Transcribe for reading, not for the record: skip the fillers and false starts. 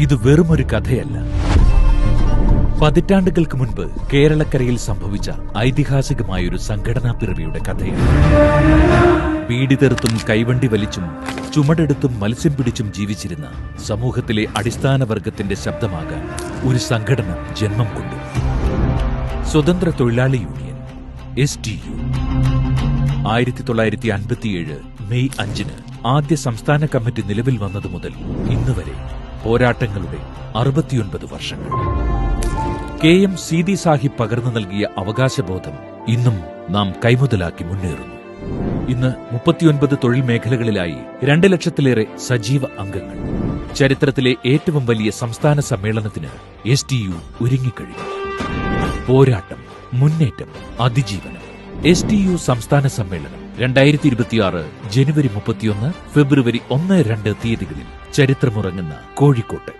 ഇത് വെറുമൊരു കഥയല്ല. പതിറ്റാണ്ടുകൾക്ക് മുൻപ് കേരളക്കരയിൽ സംഭവിച്ച ഐതിഹാസികമായൊരു സംഘടനാ പിറവിയുടെ കഥയാണ്. ബീഡി തെറുത്തും കൈവണ്ടി വലിച്ചും ചുമടെടുത്തും മത്സ്യം പിടിച്ചും ജീവിച്ചിരുന്ന സമൂഹത്തിലെ അടിസ്ഥാന വർഗത്തിന്റെ ശബ്ദമാകാൻ ഒരു സംഘടന ജന്മം കൊണ്ടു. സ്വതന്ത്ര തൊഴിലാളി യൂണിയൻ STU. 1957 മെയ് 5 ആദ്യ സംസ്ഥാന കമ്മിറ്റി നിലവിൽ വന്നതു മുതൽ ഇന്നുവരെ പോരാട്ടങ്ങളുടെ 69 വർഷങ്ങൾ. KM സീതി സാഹിബ് പകർന്നു നൽകിയ അവകാശബോധം ഇന്നും നാം കൈമുതലാക്കി മുന്നേറുന്നു. ഇന്ന് 39 തൊഴിൽ മേഖലകളിലായി 2 ലക്ഷത്തിലേറെ സജീവ അംഗങ്ങൾ. ചരിത്രത്തിലെ ഏറ്റവും വലിയ സംസ്ഥാന സമ്മേളനത്തിന് STU ഒരുങ്ങിക്കഴിഞ്ഞു. പോരാട്ടം, മുന്നേറ്റം, അതിജീവനം. STU സംസ്ഥാന സമ്മേളനം 2026 ജനുവരി 31, ഫെബ്രുവരി 1-2 തീയതികളിൽ ചരിത്രമുറങ്ങുന്ന കോഴിക്കോട്ട്.